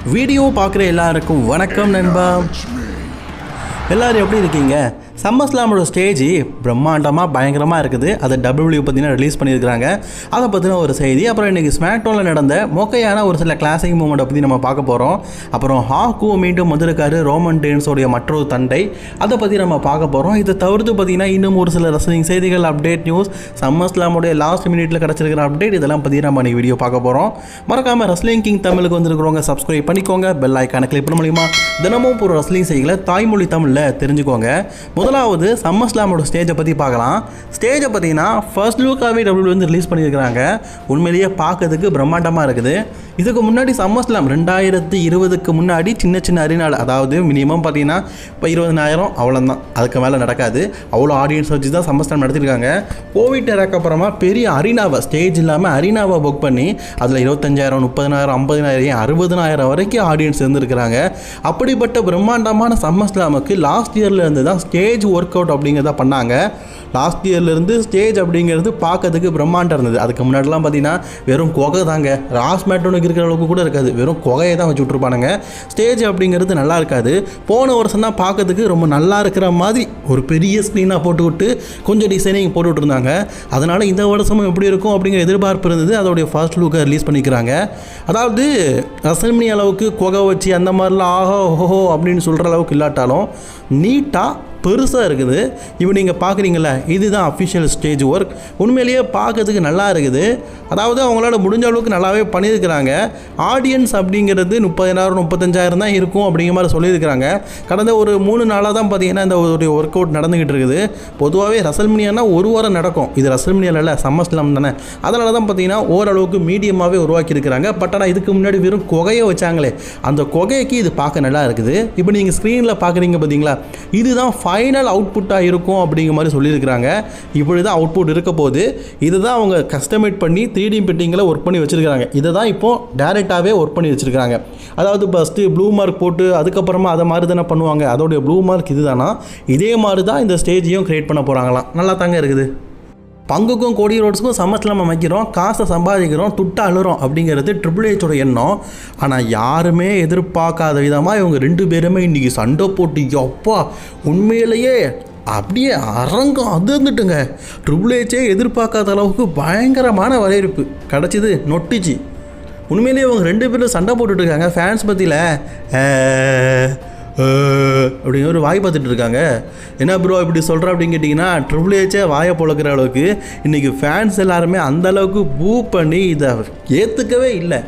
Video பார்க்குற எல்லாருக்கும் வணக்கம் நண்பா. எல்லோரும் எப்படி இருக்கீங்க? சம்மர்ஸ்லாமோட ஸ்டேஜ் பிரம்மாண்டமாக பயங்கரமாக இருக்குது. அதை WWE பார்த்தீங்கன்னா ரிலீஸ் பண்ணியிருக்கிறாங்க. அதை பற்றின ஒரு செய்தி. அப்புறம் இன்றைக்கி ஸ்மாக்டவுனில் நடந்த மொக்கையான ஒரு சில கிளாசிக் மூமெண்ட்டை பற்றி நம்ம பார்க்க போகிறோம். அப்புறம் ஹாக்கு மீண்டும் வந்திருக்காரு, ரோமன் ரெயின்ஸோடைய மற்றொரு தண்டை, அதை பற்றி நம்ம பார்க்க போகிறோம். இதை தவிர்த்து பார்த்திங்கன்னா இன்னும் ஒரு சில ரெஸ்லிங் செய்திகள், அப்டேட் நியூஸ், சம்மர்ஸ்லாமோடைய லாஸ்ட் மினிட்ல கிடச்சிருக்கிற அப்டேட், இதெல்லாம் பற்றி நம்ம இன்றைக்கி வீடியோ பார்க்க போகிறோம். மறக்காமல் ரெஸ்லிங் கிங் தமிழுக்கு வந்திருக்கிறவங்க சப்ஸ்கிரைப் பண்ணிக்கோங்க, பெல் ஐக்கானை கிளிக் பண்ண மூலிமா தினமும் ஒரு ரெஸ்லிங் செய்திகளை தாய்மொழி தமிழில் தெரிஞ்சுக்கோங்க. முதலாவது சம்மர்ஸ்லாமோட ஸ்டேஜை பற்றி பார்க்கலாம். ஸ்டேஜை பார்த்தீங்கன்னா ஃபர்ஸ்ட் லுக்காகவே WWE வந்து ரிலீஸ் பண்ணியிருக்கிறாங்க. உண்மையிலேயே பார்க்கறதுக்கு பிரம்மாண்டமாக இருக்குது. இதுக்கு முன்னாடி சம்மர்ஸ்லாம் 2020க்கு முன்னாடி சின்ன சின்ன அரினால, அதாவது மினிமம் பார்த்தீங்கன்னா இப்போ 20,000 அவ்வளோதான், அதுக்கு மேலே நடக்காது. அவ்வளோ ஆடியன்ஸ் வச்சு தான் சம்மர்ஸ்லாம் நடத்திருக்காங்க. கோவிட் இறக்க அப்புறமா பெரிய அரினாவை, ஸ்டேஜ் இல்லாமல் அரினாவை புக் பண்ணி அதில் 25,000, 30,000, 50,000, 60,000 வரைக்கும் ஆடியன்ஸ் இருந்திருக்கிறாங்க. அப்படிப்பட்ட பிரம்மாண்டமான சம்மர்ஸ்லாமுக்கு லாஸ்ட் இயரில் இருந்து தான் ஸ்டேஜ் ஒர்க் அவுட் அப்படிங்கிறத பண்ணாங்க. லாஸ்ட் இயர்லேருந்து ஸ்டேஜ் அப்படிங்கிறது பார்க்கறதுக்கு பிரம்மாண்டம் இருந்தது. அதுக்கு முன்னாடிலாம் பார்த்தீங்கன்னா வெறும் குகை தாங்க, ராஸ் மேட்டோனுக்கு இருக்கிற அளவுக்கு கூட இருக்காது, வெறும் குகையை தான் வச்சு விட்ருப்பானுங்க. ஸ்டேஜ் அப்படிங்கிறது நல்லா இருக்காது. போன வருஷம் தான் பார்க்கறதுக்கு ரொம்ப நல்லா இருக்கிற மாதிரி ஒரு பெரிய ஸ்க்ரீனாக போட்டுவிட்டு கொஞ்சம் டிசைனிங் போட்டுவிட்டு இருந்தாங்க. அதனால் இந்த வருஷமும் எப்படி இருக்கும் அப்படிங்கிற எதிர்பார்ப்பு இருந்தது. அதோடைய ஃபர்ஸ்ட் லுக்கை ரிலீஸ் பண்ணிக்கிறாங்க. அதாவது ரசல்மனி அளவுக்கு குகை வச்சு அந்த மாதிரிலாம் ஆஹோ ஓஹோ அப்படின்னு சொல்கிற அளவுக்கு இல்லாட்டாலும் நீட்டாக பெருசாக இருக்குது. இப்போ நீங்கள் பார்க்குறீங்களா, இதுதான் அஃபிஷியல் ஸ்டேஜ் ஒர்க். உண்மையிலேயே பார்க்கறதுக்கு நல்லா இருக்குது. அதாவது அவங்களால முடிஞ்ச அளவுக்கு நல்லாவே பண்ணியிருக்கிறாங்க. ஆடியன்ஸ் அப்படிங்கிறது 30,000, 35,000 தான் இருக்கும் அப்படிங்கிற மாதிரி சொல்லியிருக்கிறாங்க. கடந்த ஒரு 3 நாளாக தான் பார்த்தீங்கன்னா இந்த ஒரு ஒர்க் அவுட் நடந்துக்கிட்டு இருக்குது. பொதுவாகவே ரசல்மனியானா ஒரு வாரம் நடக்கும். இது ரசல்மனியாவில் இல்லை, சம்மர்ஸ்லாம் தானே. அதனால தான் பார்த்தீங்கன்னா ஓரளவுக்கு மீடியமாகவே உருவாக்கியிருக்கிறாங்க. பட் ஆனால் இதுக்கு முன்னாடி வெறும் குகையை வச்சாங்களே, அந்த குகைக்கு இது பார்க்க நல்லா இருக்குது. இப்போ நீங்கள் ஸ்க்ரீனில் பார்க்குறீங்க பார்த்தீங்களா, இதுதான் ஃபைனல் அவுட்புட்டாக இருக்கும் அப்படிங்கிற மாதிரி சொல்லியிருக்கிறாங்க. இப்படி தான் அவுட்புட் இருக்க போது. இதை தான் அவங்க கஸ்டமைட் பண்ணி 3D பிரிண்டிங்கில் ஒர்க் பண்ணி வச்சுருக்காங்க. இதை தான் இப்போது டேரெக்டாகவே ஒர்க் பண்ணி வச்சுருக்காங்க. அதாவது ஃபஸ்ட்டு ப்ளூ மார்க் போட்டு அதுக்கப்புறமா அதை மாதிரி தானே பண்ணுவாங்க. அதோடைய ப்ளூ மார்க் இது தானா, இதே மாதிரி தான் இந்த ஸ்டேஜையும் க்ரியேட் பண்ண போகிறாங்களாம். நல்லா தாங்க இருக்குது. பங்குக்கும் கோடி ரோட்ஸுக்கும் சம்மர்ஸ்லாம் அமைக்கிறோம், காசை சம்பாதிக்கிறோம், துட்டா அழுறோம் அப்படிங்கிறது ட்ரிபிள் ஹெச்சோட எண்ணம். ஆனால் யாருமே எதிர்பார்க்காத விதமாக இவங்க 2 பேருமே இன்றைக்கி சண்டை போட்டு அப்பா உண்மையிலேயே அப்படியே அரங்கம் அதிர்ந்துட்டுங்க. ட்ரிபிள் ஹெச்சே எதிர்பார்க்காத அளவுக்கு பயங்கரமான வரவேற்பு கிடச்சிது, நொட்டிச்சு. உண்மையிலேயே இவங்க 2 பேரும் சண்டை போட்டுட்ருக்காங்க. ஃபேன்ஸ் பற்றியில் அப்படிங்கிற ஒரு வாய் பார்த்துட்டு இருக்காங்க. என்ன ப்ரோ இப்படி சொல்கிற அப்படின்னு கேட்டிங்கன்னா, ட்ரிபிள் ஹெச்சே வாயை பொழக்கிற அளவுக்கு இன்றைக்கி ஃபேன்ஸ் எல்லாருமே அந்தளவுக்கு பூ பண்ணி இதை ஏற்றுக்கவே இல்லை.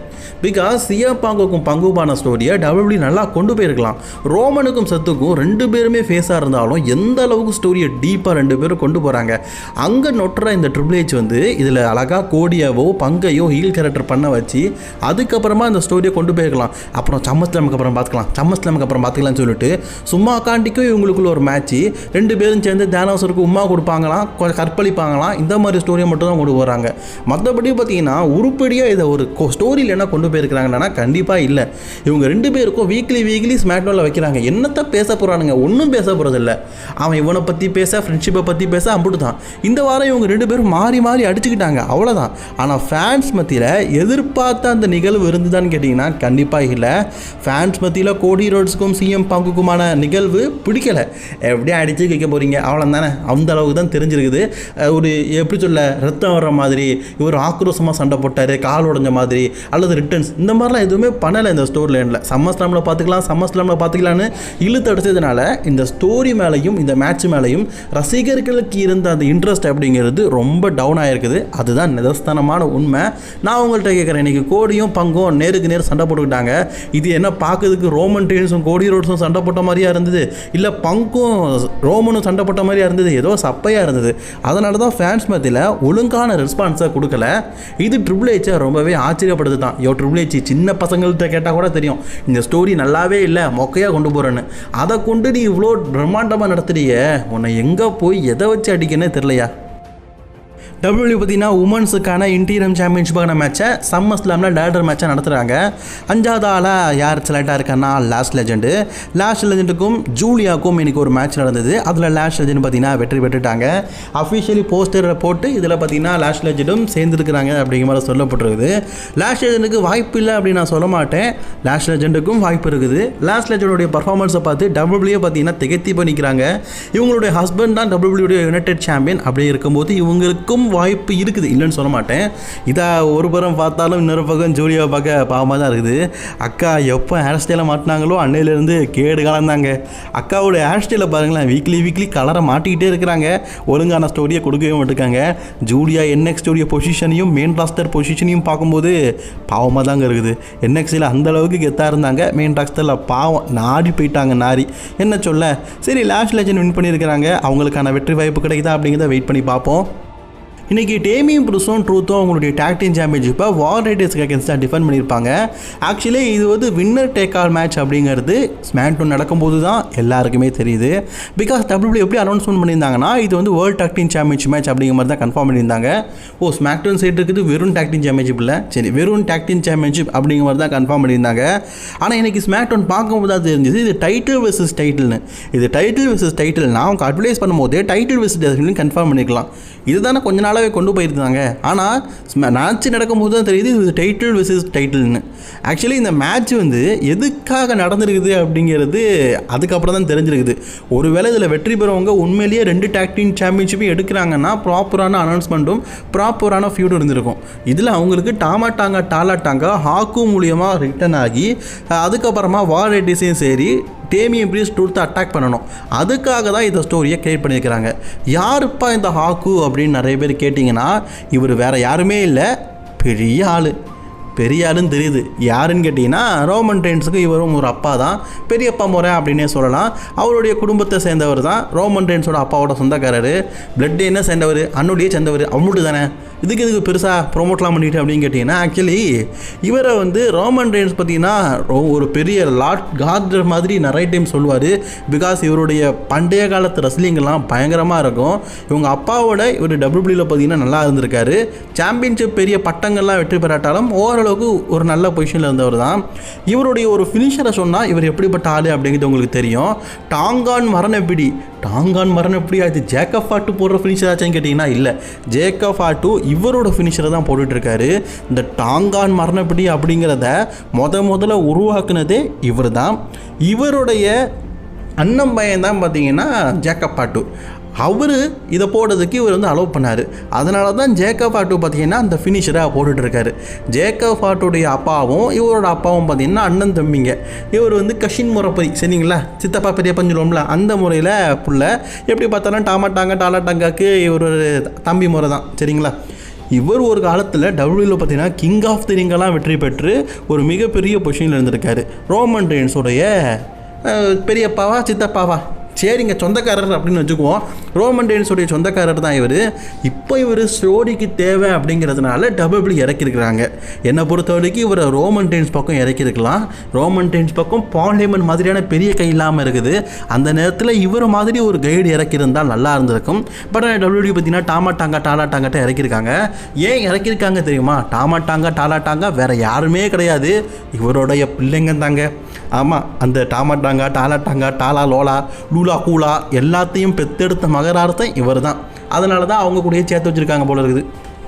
பிகாஸ் சிஎம் பாங்குக்கும் பங்குபான ஸ்டோரியை WWE நல்லா கொண்டு போயிருக்கலாம். ரோமனுக்கும் சத்துக்கும் 2 பேருமே ஃபேஸாக இருந்தாலும் எந்த அளவுக்கு ஸ்டோரியை டீப்பாக 2 பேரும் கொண்டு போகிறாங்க. அங்கே நொட்டுற இந்த ட்ரிபிள் ஹெச் வந்து இதில் அழகாக கோடியாவோ பங்கையோ ஹீல் கேரக்டர் பண்ண வச்சு அதுக்கப்புறமா இந்த ஸ்டோரியை கொண்டு போயிருக்கலாம். அப்புறம் சம்மர்ஸ்லாமுக்கு அப்புறம் பார்த்துக்கலாம்னு சொல்லிட்டு சும்மா காண்டிக்கும் இவங்களுக்குள்ள ஒரு மேட்ச்சு, 2 பேரும் சேர்ந்து தானோசருக்கு உமா கொடுப்பாங்களாம், கற்பழிப்பாங்களாம். இந்த மாதிரி ஸ்டோரியை மட்டும் தான் கொண்டு போகிறாங்க. மற்றபடி பார்த்தீங்கன்னா உருப்படியாக இதை ஒரு ஸ்டோரியில் என்ன கொண்டு போயிருக்கிறாங்கன்னா கண்டிப்பாக இல்லை. இவங்க 2 பேருக்கும் வீக்லி ஸ்மாக்டவுனில் வைக்கிறாங்க. என்னத்தை பேச போகிறானுங்க? ஒன்றும் பேச போகிறதில்ல. அவன் இவனை பற்றி பேச, ஃப்ரெண்ட்ஷிப்பை பற்றி பேச அம்புட்டு தான். இந்த வாரம் இவங்க 2 பேரும் மாறி அடிச்சுக்கிட்டாங்க, அவ்வளோதான். ஆனால் ஃபேன்ஸ் மத்தியில் எதிர்பார்த்த அந்த நிகழ்வு இருந்துதான்னு கேட்டிங்கன்னா கண்டிப்பாக இல்லை. ஃபேன்ஸ் மத்தியில் கோடி ரோட்ஸுக்கும் சிஎம் பாங்குக்குமான நிகழ்வு பிடிக்கலை. எப்படியும் அடித்து கேட்க போகிறீங்க, அவ்வளோ தானே. அந்த அளவுக்கு தான் தெரிஞ்சிருக்குது. ஒரு எப்படி சொல்ல, ரத்தம் வர்ற மாதிரி, இவர் ஆக்ரோஷமாக சண்டை போட்டார், கால் உடஞ்ச மாதிரி, அல்லது ரிட்டர்ன்ஸ், இந்த மாதிரிலாம் எதுவுமே பண்ணலை இந்த ஸ்டோரி லைனில். சம்மர்ஸ்லாமில் பார்த்துக்கலாம்னு இழுத்து அடிச்சதுனால இந்த ஸ்டோரி மேலேயும் இந்த மேட்ச் மேலேயும் ரசிகர்களுக்கு இருந்த அந்த இன்ட்ரெஸ்ட் அப்படிங்கிறது ரொம்ப டவுன் ஆகிருக்குது. அதுதான் நிதர்சனமான உண்மை. நான் உங்கள்கிட்ட கேட்குறேன், இன்றைக்கி கோடியும் பங்கும் நேருக்கு நேர் சண்டை போட்டுக்கிட்டாங்க. இது என்ன பார்க்கறதுக்கு ரோமன் ரெயின்ஸும் கோடி ரோட்ஸும் சண்டை போட்ட மாதிரியா இருந்தது, இல்லை பங்கும் ரோமனும் சண்டை போட்ட மாதிரியா இருந்தது, ஏதோ சப்பையாக இருந்தது. அதனால தான் ஃபேன்ஸ் மத்தியில் ஒழுங்கான ரெஸ்பான்ஸை கொடுக்கல. இது ட்ரிபிள் ஹெச்சை ரொம்பவே ஆச்சரியப்படுது தான். ட்ரிபிள் ஹெச் சின்ன பசங்கள்கிட்ட கேட்டால் கூட தெரியும் இந்த ஸ்டோரி நல்லாவே இல்லை, மொக்கையாக கொண்டு போகிறேன்னு. அதை கொண்டு நீ இவ்வளோ பிரம்மாண்டமாக நடத்துறிய, உன்னை எங்கே போய் எதை வச்சு அடிக்கன்னே தெரியலையா. WWE பார்த்தீங்கன்னா உமன்ஸுக்கான இன்டீரியம் சாம்பியன்ஷிப்பான மேட்சை சம்மர் ஸ்லாமில் லேடர் மேட்சாக நடத்துகிறாங்க. 5வது ஆளாக யார் செலக்ட் ஆயிருக்கான்னா லாஸ்ட் லெஜெண்டுக்கும் ஜூலியாவுக்கும் இன்றைக்கி ஒரு மேட்ச் நடந்தது. அதில் லாஸ்ட் லெஜெண்ட் பார்த்தீங்கன்னா வெற்றி பெற்றுட்டாங்க. அஃபிஷியலி போஸ்டரை போட்டு இதில் பார்த்தீங்கன்னா லாஸ்ட் லெஜெண்டும் சேர்ந்துருக்குறாங்க அப்படிங்கிற மாதிரி சொல்லப்பட்டிருக்குது. லாஸ்ட் லெஜெண்டுக்கு வாய்ப்பு இல்லை அப்படின்னு நான் சொல்ல மாட்டேன். லாஸ்ட் லெஜெண்டுக்கும் வாய்ப்பு இருக்குது. லாஸ்ட் லெஜெண்டுடைய பர்ஃபார்மன்ஸை பார்த்து WWE பார்த்தீங்கன்னா திகைத்தி பண்ணிக்கிறாங்க. இவங்களுடைய ஹஸ்பண்ட் தான் WWE யுனைடெட் சாம்பியன். அப்படி இருக்கும்போது இவங்களுக்கும் வாய்ப்பு இருக்குது, இல்லைன்னு சொல்ல மாட்டேன். இதை ஒரு புறம் பார்த்தாலும் இன்னொரு பக்கம் ஜூலியாவை பார்க்க பாவமாக தான் இருக்குது. அக்கா எப்போ ஹேர் ஸ்டைலை மாட்டினாங்களோ அன்னையிலேருந்து கேடு கலந்தாங்க. அக்காவோட ஹேர் ஸ்டைலை பாருங்களேன், வீக்லி கலரை மாட்டிக்கிட்டே இருக்கிறாங்க. ஒழுங்கான ஸ்டோரியை கொடுக்கவே மாட்டிருக்காங்க. ஜூலியா NXT பொசிஷனையும் மெயின் ராஸ்டர் பொசிஷனையும் பார்க்கும்போது பாவமாக தாங்க இருக்குது. NXTயில் அந்தளவுக்கு கெத்தாக இருந்தாங்க. மெயின் ராஸ்டரில் பாவம் நாடி போயிட்டாங்க. நாரி என்ன சொல்ல. சரி, லாஸ்ட் லெஜெண்ட் வின் பண்ணியிருக்கிறாங்க. அவங்களுக்கான வெற்றி வாய்ப்பு கிடைக்குதா அப்படிங்கிறத வெயிட் பண்ணி பார்ப்போம். இன்றைக்கி டேமியும் ப்ரூஸும் ட்ரூத்தும் அவங்களுடைய டாக் டீம் சாம்பியன்ஷிப்பை வார் ரைடர்ஸ்க்கு அகேன்ஸ்டாக டிஃபெண்ட் பண்ணியிருப்பாங்க. ஆக்சுவலி இது வந்து வின்னர் டேக் ஆல் மேட்ச் அப்படிங்கிறது ஸ்மாக்டவுன் நடக்கும்போது தான் எல்லாருக்குமே தெரியுது. பிகாஸ் WWE எப்படி அனௌன்ஸ்மெண்ட் பண்ணியிருந்தாங்கன்னா இது வந்து world talk team championship match அப்படிங்கிற மாதிரி தான் கன்ஃபார்ம் பண்ணியிருந்தாங்க. ஸ்மாக்டவுன் சைடு இருக்குது வெறும் டாக் டீம் சாம்பியன்ஷிப் இல்லை, சரி வெறும் டாக் டீம் சாம்பியன்ஷிப் அப்படிங்கிற மாதிரி தான் கன்ஃபார்ம் பண்ணியிருந்தாங்க. ஆனால் இன்றைக்கி ஸ்மாக்டவுன் பார்க்கும்போது தான் தெரிஞ்சது இது டைட்டில் வெர்சஸ் டைட்டில்னு. இது டைட்டில் வெர்சஸ் டைட்டில் நான் அவங்க அட்வர்டைஸ் பண்ணும்போது டைட்டில் வெர்சஸ் டைட்டில்னு கன்ஃபார்ம் பண்ணிக்கலாம். இதுதானே கொஞ்ச நாளாகவே கொண்டு போயிருந்தாங்க. ஆனால் மேட்ச் நடக்கும்போது தான் தெரியுது இது டைட்டில் வெர்சஸ் டைட்டில்னு. ஆக்சுவலி இந்த மேட்ச் வந்து எதுக்காக நடந்திருக்குது அப்படிங்கிறது அதுக்கப்புறம் தான் தெரிஞ்சிருக்குது. ஒருவேளை இதில் வெற்றி பெறவங்க உண்மையிலேயே 2 டாக் டீம் சாம்பியன்ஷிப்பையும் எடுக்கிறாங்கன்னா ப்ராப்பரான அனௌன்ஸ்மெண்ட்டும் ப்ராப்பரான ஃபியூடும் இருந்திருக்கும். இதில் அவங்களுக்கு டாலாட்டாங்க ஹாக்கு மூலியமாக ரிட்டர்ன் ஆகி அதுக்கப்புறமா வார் ரைடர்ஸையும் சரி டேமியம் ப்ரீஸ்ட் ட்ரூத்தை அட்டாக் பண்ணணும். அதுக்காக தான் இந்த ஸ்டோரியை கிரியேட் பண்ணியிருக்கிறாங்க. யாருப்பா இந்த ஹாக்கு அப்படின்னு நிறைய பேர் கேட்டிங்கன்னா இவர் வேறு யாருமே இல்லை, பெரிய ஆளுன்னு தெரியுது. யாருன்னு கேட்டிங்கன்னா ரோமன் ரெயின்ஸுக்கு இவரும் ஒரு அப்பா தான், பெரியப்பா முறை அப்படின்னே சொல்லலாம். அவருடைய குடும்பத்தை சேர்ந்தவர் தான். ரோமன் ரெயின்ஸோட அப்பாவோட சொந்தக்காரர். பிளட் என்ன சேர்ந்தவர், அன்னுடைய சேர்ந்தவர், அவனுட்டு தானே. இதுக்கு பெருசாக ப்ரொமோட்லாம் பண்ணிட்டு அப்படின்னு கேட்டிங்கன்னா ஆக்சுவலி இவரை வந்து ரோமன் ரெயின்ஸ் பார்த்திங்கன்னா ஒரு பெரிய லார்ட் காட் மாதிரி நிறைய டைம் சொல்லுவார். பிகாஸ் இவருடைய பண்டைய காலத்து ரெஸ்லிங்கெல்லாம் பயங்கரமாக இருக்கும். இவங்க அப்பாவோட இவர் WWEயில் பார்த்திங்கன்னா நல்லா இருந்திருக்காரு. சாம்பியன்ஷிப் பெரிய பட்டங்கள்லாம் வெற்றி பெறாட்டாலும் ஓரளவுக்கு ஒரு நல்ல பொசிஷனில் இருந்தவர் தான். இவருடைய ஒரு ஃபினிஷரை சொன்னால் இவர் எப்படிப்பட்ட ஆள் அப்படிங்கிறது உங்களுக்கு தெரியும். டாங்கான் மரண எப்படி அது ஜேக்கப் ஆட்டு போடுற ஃபினிஷர் ஆச்சுன்னு கேட்டிங்கன்னா இல்லை, ஜேக்கப் ஆட்டு இவரோட ஃபினிஷரை தான் போட்டுட்ருக்காரு. இந்த டாங்கான் மரணப்படி அப்படிங்கிறத முதல்ல உருவாக்குனதே இவர் தான். இவருடைய அண்ணன் பையன் தான் பார்த்தீங்கன்னா ஜேக்கப் ஆட்டு. அவர் இதை போடுறதுக்கு இவர் வந்து அலோவ் பண்ணார். அதனால தான் ஜேக்கப் ஆட்டு பார்த்தீங்கன்னா அந்த ஃபினிஷராக போட்டுட்ருக்காரு. ஜேக்கப் ஆட்டுடைய அப்பாவும் இவரோட அப்பாவும் பார்த்தீங்கன்னா அண்ணன் தம்பிங்க. இவர் வந்து கஷின் முறைப்படி சரிங்களா, சித்தப்பா பெரிய பஞ்சுலோம்ல அந்த முறையில் புள்ள எப்படி பார்த்தாலும் டாலாட்டாங்காக்கு இவர் ஒரு தம்பி முறை தான் சரிங்களா. இவர் ஒரு காலத்தில் WWEயில் பார்த்தீங்கன்னா கிங் ஆஃப் தி ரிங்கெல்லாம் வெற்றி பெற்று ஒரு மிகப்பெரிய பொசிஷனில் இருந்திருக்காரு. ரோமன் ரெயின்ஸோடைய பெரியப்பாவா சித்தப்பாவா சரிங்க சொந்தக்காரர் அப்படின்னு வச்சுக்குவோம். ரோமன் ரெயின்ஸோடைய சொந்தக்காரர் தான் இவர். இப்போ இவர் ஸ்டோரிக்கு தேவை அப்படிங்கிறதுனால WWE இறக்கியிருக்கிறாங்க. என்னை பொறுத்த வரைக்கும் இவர் ரோமன் ரெயின்ஸ் பக்கம் இறக்கியிருக்கலாம். ரோமன் ரெயின்ஸ் பக்கம் பால் ஹேமன் மாதிரியான பெரிய கை இல்லாமல் இருக்குது. அந்த நேரத்தில் இவர் மாதிரி ஒரு கைடு இறக்கியிருந்தால் நல்லா இருந்திருக்கும். பட் WWE பார்த்தீங்கன்னா டாலாட்டாங்கிட்ட இறக்கியிருக்காங்க. ஏன் இறக்கியிருக்காங்க தெரியுமா? டாலாட்டாங்க வேறு யாருமே கிடையாது, இவருடைய பிள்ளைங்க தாங்க. ஆமாம், அந்த டாலாட்டாங்க டாலா லோலா லூலா கூலா எல்லாத்தையும் பெத்தெடுத்த மகரார்த்தம் இவர் தான். அதனால தான் அவங்க கூடயே சேர்த்து வச்சுருக்காங்க போல இருக்குது.